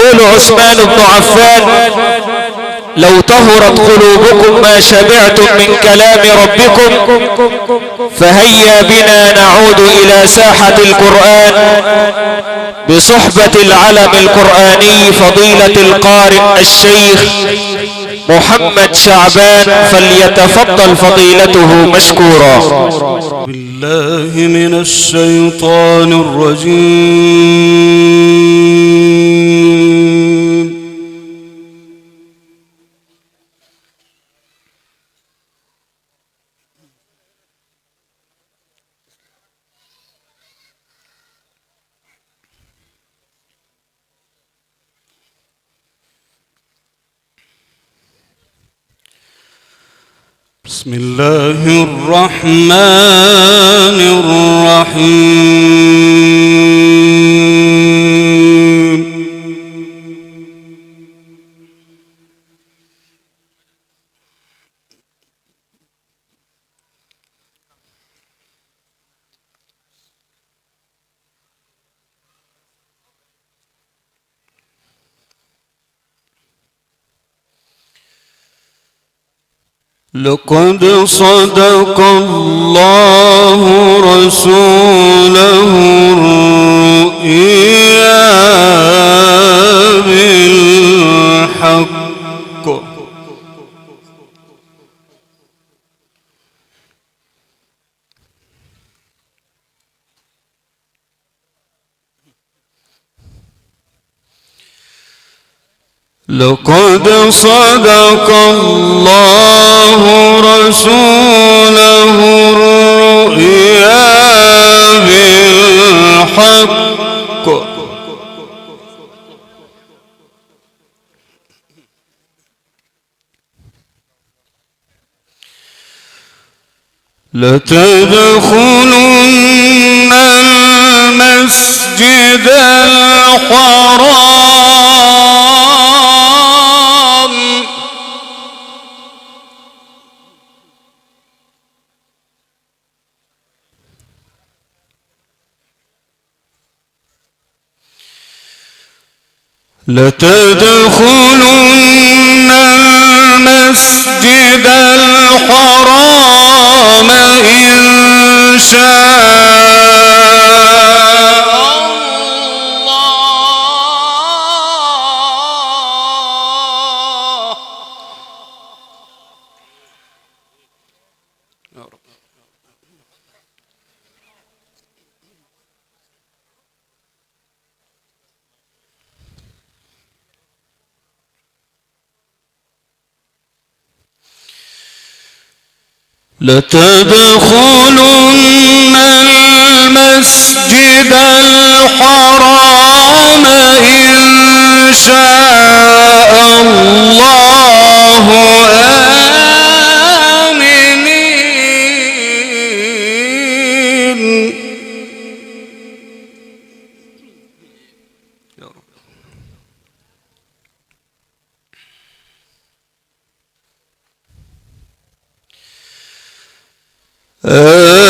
يقول عثمان بن عفان: لو طهرت قلوبكم ما شبعتم من كلام ربكم، فهيا بنا نعود إلى ساحة القرآن بصحبة العلم القرآني فضيلة القارئ الشيخ محمد شعبان، فليتفضل فضيلته مشكورا. بالله من الشيطان الرجيم. بسم الله الرحمن الرحيم. لقد صدق الله رسوله الرؤيا بالحق لقد صدق الله رسوله الرؤيا بالحق لتدخلن المسجد الحرام لتدخلن المسجد الحرام إن شاء الله. يا رب. لتدخلن المسجد الحرام إن شاء الله آمنين. يا رب. آمنين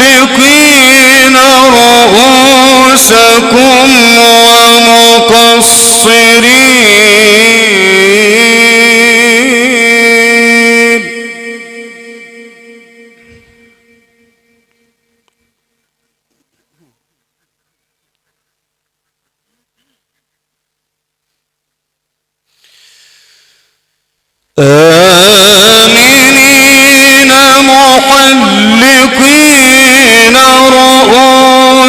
محلقين رؤوسكم ومقصرين. آمنين محلقين رؤوسكم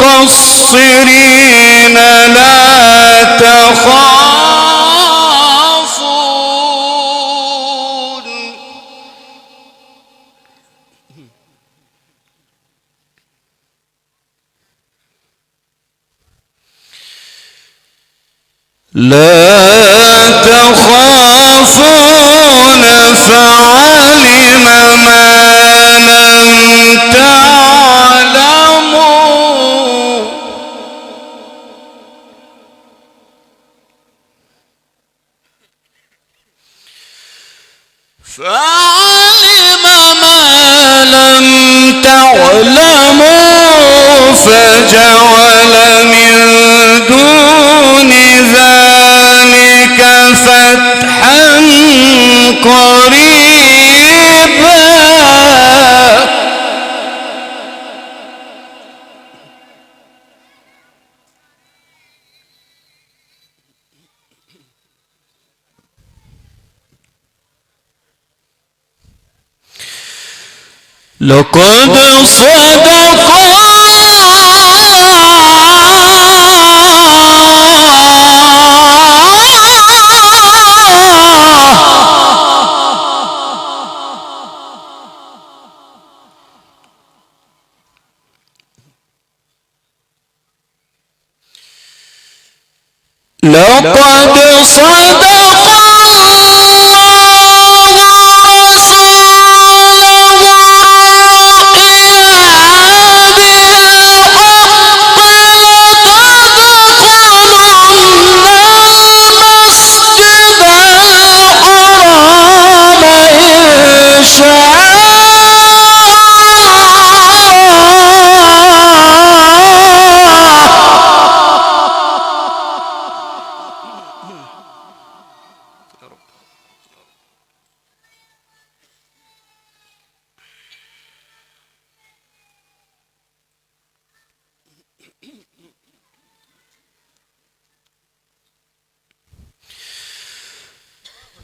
ومقصرين لا تخافون. لا تخافون فعلم ما لم تعلموا فعلم ما لم تعلموا فجعل من دون ذلك فتحا قريبا. لقد صدق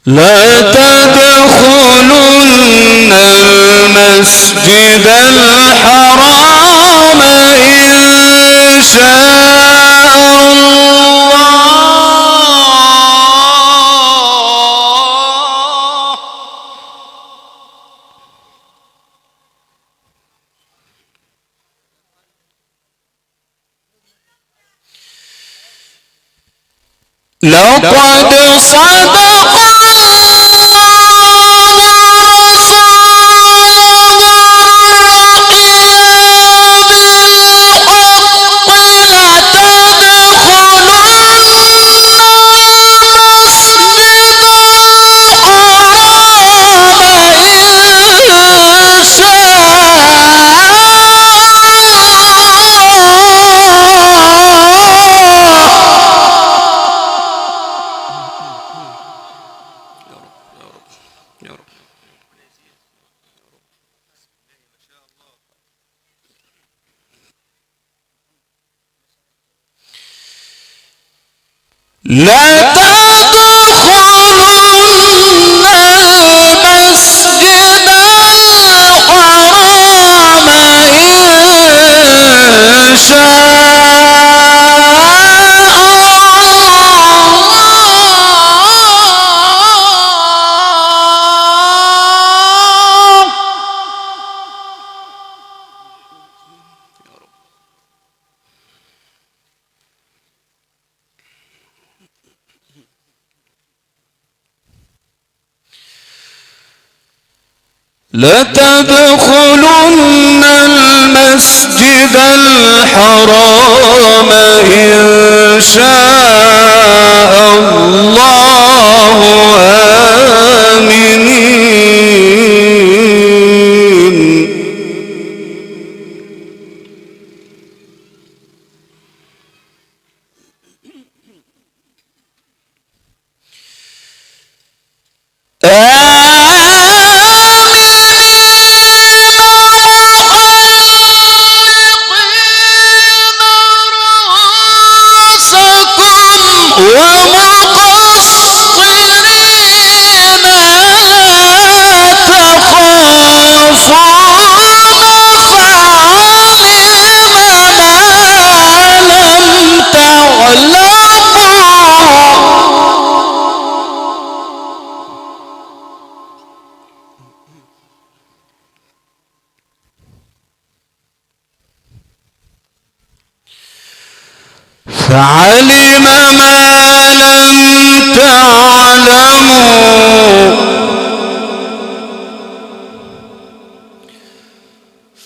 لا تدخلن المسجد الحرام إن شاء الله. لقد صدق لا تدخلن المسجد الحرام إن لتدخلن المسجد الحرام إن شاء الله آمنين.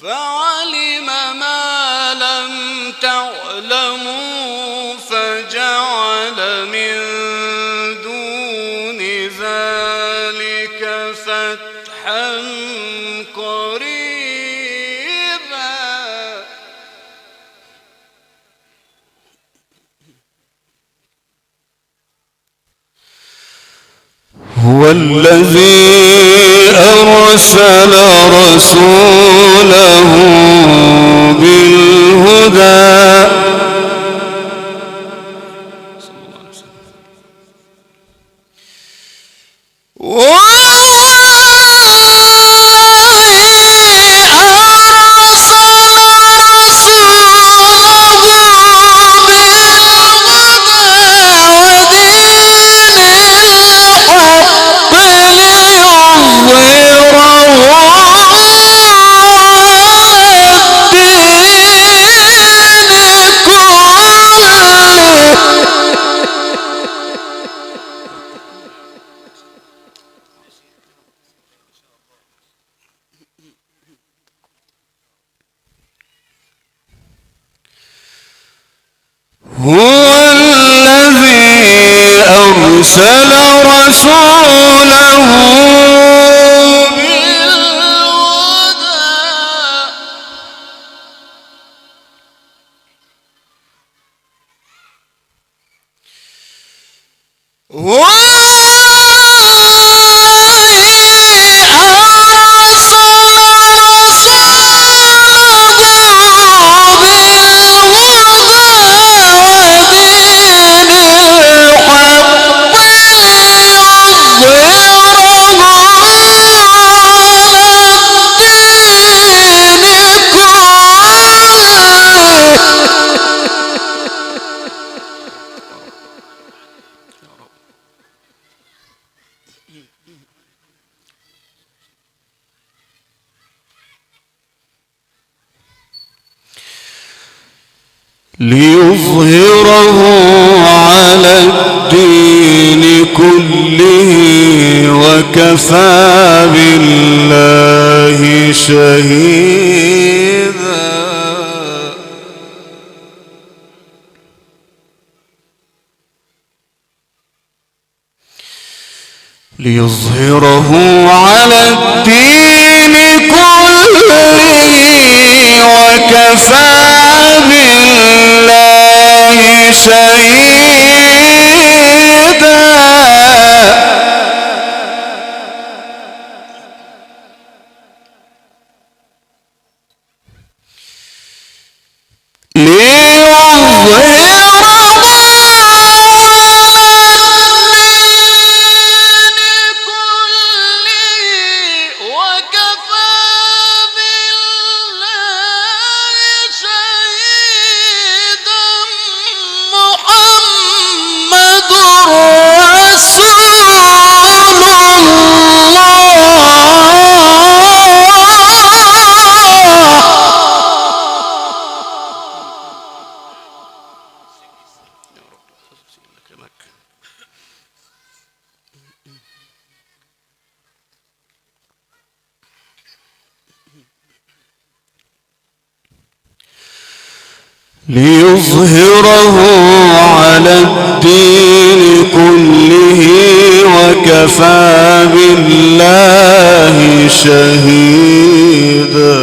فعلم ما لم تعلموا فجعل من دون ذلك فتحا قريبا. هو الذي أرسل رسوله بالهدى هو الذي أرسل رسوله بالهدى هو ليظهره على الدين كله وكفى بالله شهيدا ليظهره على الدين كله وكفى بالله شهيدا ليظهره على الدين كله وكفى بالله شهيدا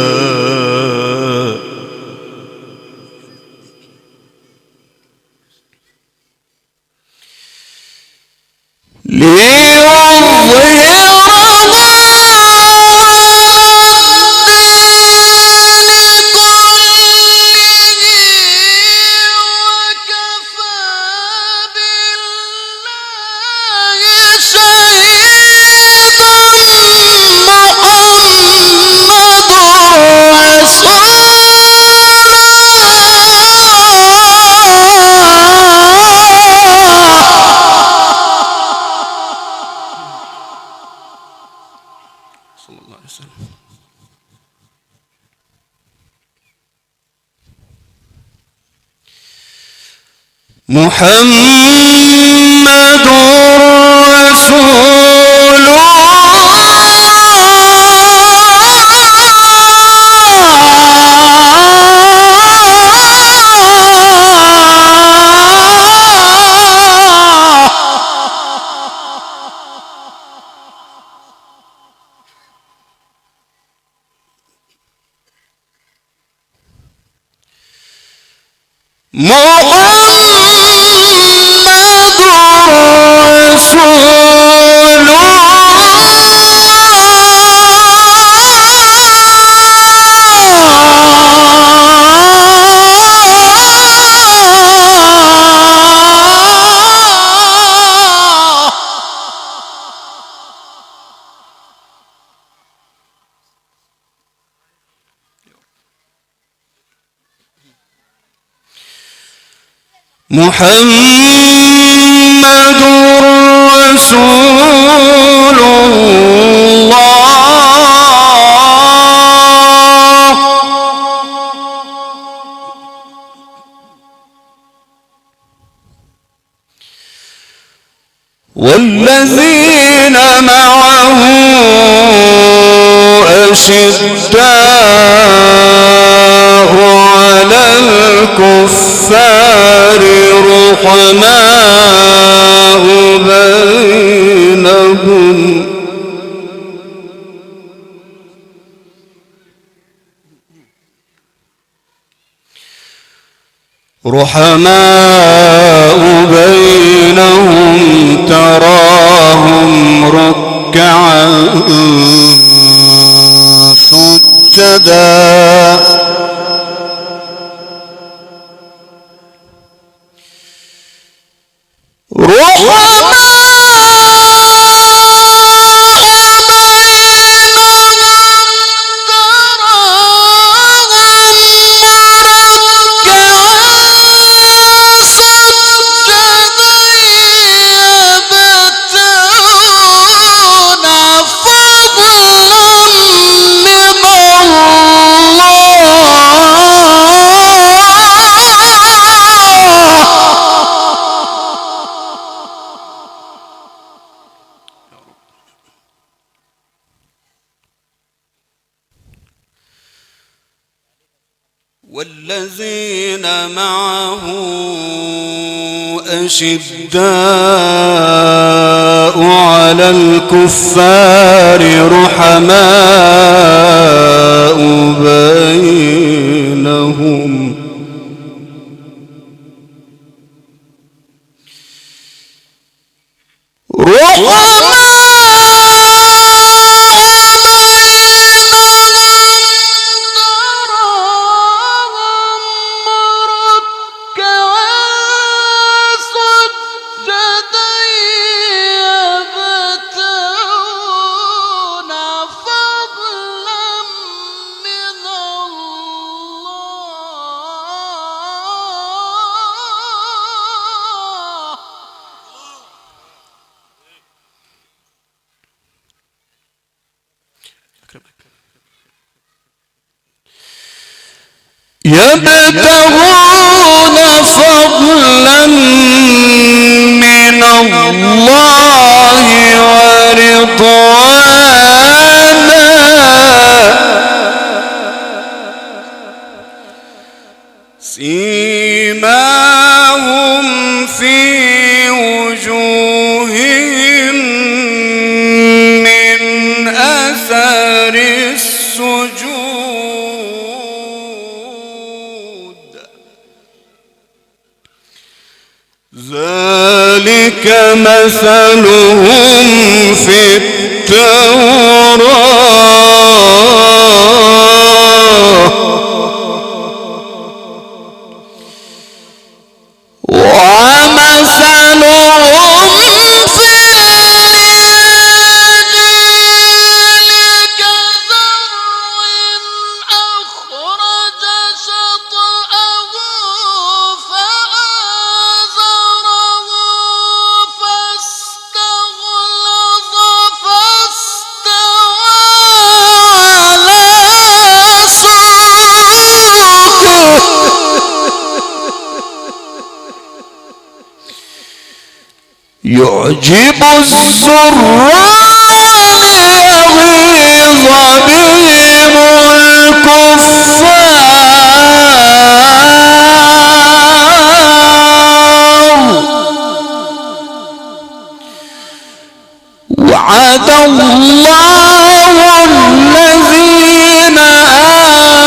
محمد رسول محمد رسول محمد رسول الله والذين معه أشداء على الكفار رحماء بينهم تراهم ركعا سجدا والذين معه أشداء على الكفار رحماء بينهم يبتغون فضلا من الله ورضوانا سيماهم في وجوههم من أثر السجود ذلك مثلهم في التوراة ومثلهم في الإنجيل كزرع أخرج شطأه فآزره فاستغلظ فاستوى على سوقه يعجب الزراع ليغيظ بهم الكفار وعد الله الذين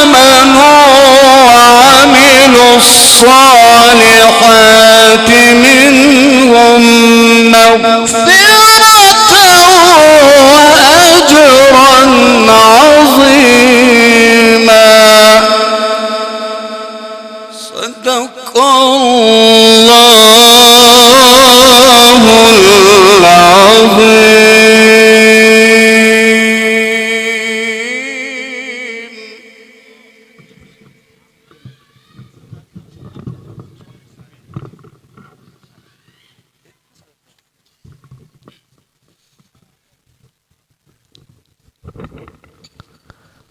آمنوا وعملوا الصالحات منهم مغفرة وأجرا عظيما صدق الله العظيم.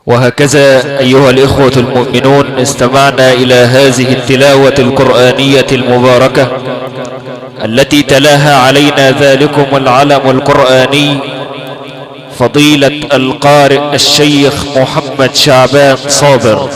وهكذا أيها الإخوة المؤمنون استمعنا إلى هذه التلاوة القرآنية المباركة التي تلاها علينا ذلكم العلم القرآني فضيلة القارئ الشيخ محمد شعبان صابر،